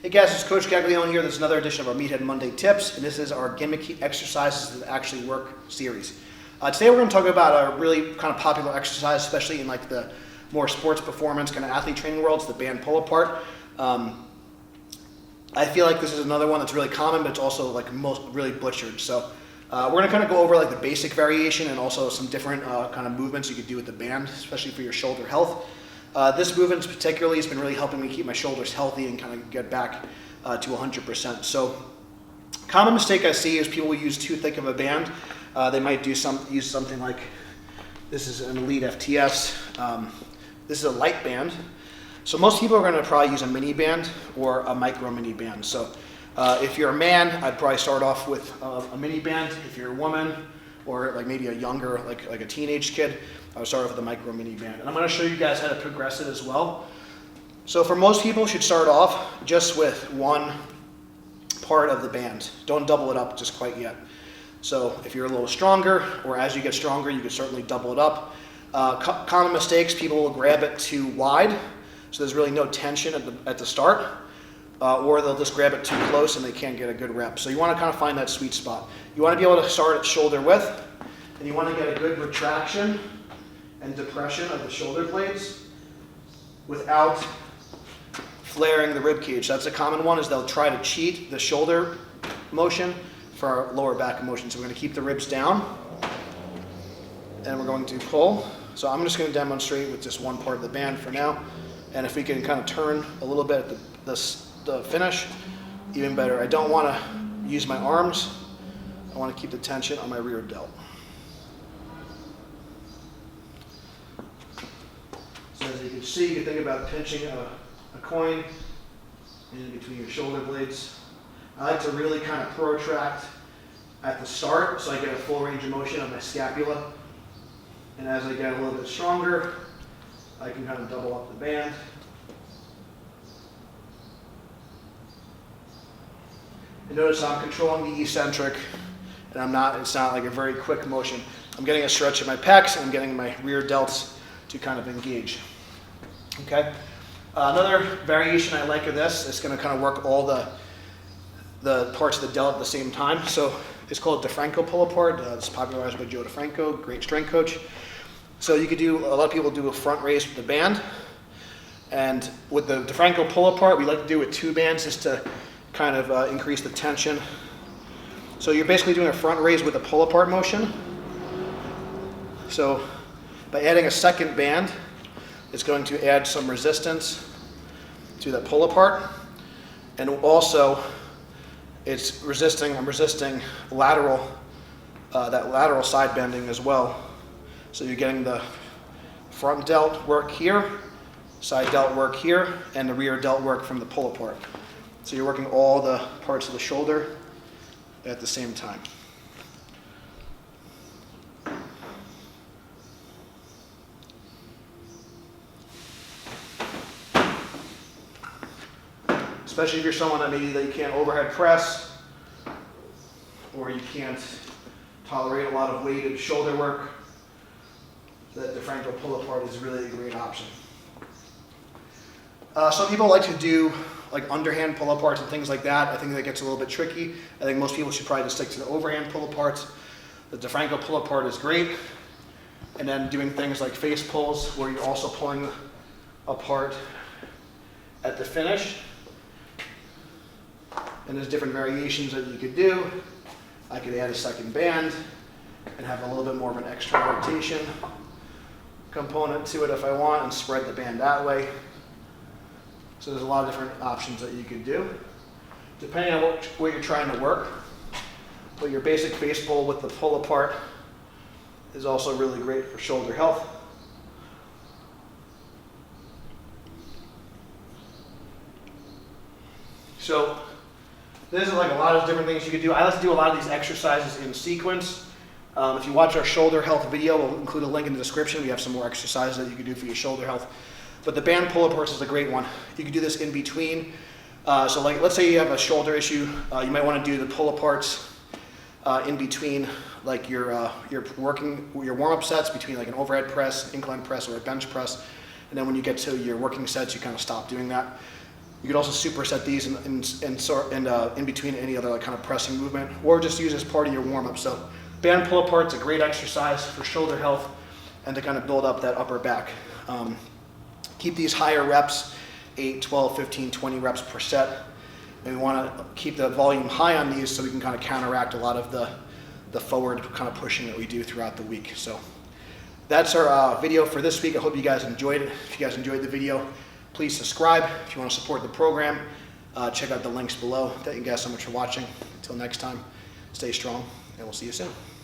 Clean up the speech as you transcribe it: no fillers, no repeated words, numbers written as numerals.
Hey guys, it's Coach Gaglione here. This is another edition of our Meathead Monday Tips, and this is our gimmicky exercises that actually work series. Today we're going to talk about a really kind of popular exercise, especially in like the more sports performance kind of athlete training worlds, the band pull apart. I feel like this is another one that's really common, but it's also like most really butchered. So we're going to kind of go over like the basic variation and also some different kind of movements you could do with the band, especially for your shoulder health. This movement particularly has been really helping me keep my shoulders healthy and kind of get back to 100%. So common mistake I see is people use too thick of a band. They might use something like, this is an Elite FTS. This is a light band. So most people are going to probably use a mini band or a micro mini band. So if you're a man, I'd probably start off with a mini band. If you're a woman or like maybe a younger, like a teenage kid, I would start off with a micro mini band. And I'm going to show you guys how to progress it as well. So for most people, you should start off just with one part of the band. Don't double it up just quite yet. So if you're a little stronger, or as you get stronger, you can certainly double it up. Common mistakes, people will grab it too wide, so there's really no tension at the start, or they'll just grab it too close and they can't get a good rep. So you want to kind of find that sweet spot. You want to be able to start at shoulder width, and you want to get a good retraction and depression of the shoulder blades without flaring the rib cage. That's a common one, is they'll try to cheat the shoulder motion for lower back motion. So we're going to keep the ribs down, and we're going to pull. So I'm just going to demonstrate with just one part of the band for now, and if we can kind of turn a little bit at the finish, even better. I don't want to use my arms. I want to keep the tension on my rear delt. So as you can see, you can think about pinching a coin in between your shoulder blades. I like to really kind of protract at the start so I get a full range of motion on my scapula. And as I get a little bit stronger, I can kind of double up the band. And notice I'm controlling the eccentric, and it's not like a very quick motion. I'm getting a stretch in my pecs, and I'm getting my rear delts to kind of engage. Okay. Another variation I like of this, it's going to kind of work all the parts of the delt at the same time. So it's called DeFranco pull apart. It's popularized by Joe DeFranco, great strength coach. So you could do, a lot of people do a front raise with the band. And with the DeFranco pull apart, we like to do it with two bands just to kind of increase the tension. So you're basically doing a front raise with a pull apart motion. So by adding a second band, it's going to add some resistance to that pull apart. And also, I'm resisting lateral, that lateral side bending as well. So you're getting the front delt work here, side delt work here, and the rear delt work from the pull apart. So you're working all the parts of the shoulder at the same time. Especially if you're someone that maybe you can't overhead press, or you can't tolerate a lot of weighted shoulder work, that DeFranco pull apart is really a great option. Some people like to do like underhand pull aparts and things like that. I think that gets a little bit tricky. I think most people should probably just stick to the overhand pull aparts. The DeFranco pull apart is great. And then doing things like face pulls where you're also pulling apart at the finish. And there's different variations that you could do. I could add a second band and have a little bit more of an extra rotation component to it if I want, and spread the band that way. So there's a lot of different options that you could do, depending on what you're trying to work. But your basic face pull with the pull apart is also really great for shoulder health. So there's like a lot of different things you could do. I like to do a lot of these exercises in sequence. If you watch our shoulder health video, we'll include a link in the description. We have some more exercises that you can do for your shoulder health. But the band pull aparts is a great one. You can do this in between. So like, let's say you have a shoulder issue. You might want to do the pull aparts in between like your warm-up sets, between like an overhead press, incline press, or a bench press. And then when you get to your working sets, you kind of stop doing that. You could also superset these in between any other like kind of pressing movement, or just use as part of your warm-up. So band pull-apart's a great exercise for shoulder health and to kind of build up that upper back. Keep these higher reps, 8, 12, 15, 20 reps per set. And we want to keep the volume high on these so we can kind of counteract a lot of the forward kind of pushing that we do throughout the week. So that's our video for this week. I hope you guys enjoyed it. If you guys enjoyed the video, please subscribe. If you want to support the program, check out the links below. Thank you guys so much for watching. Until next time, stay strong, and we'll see you soon.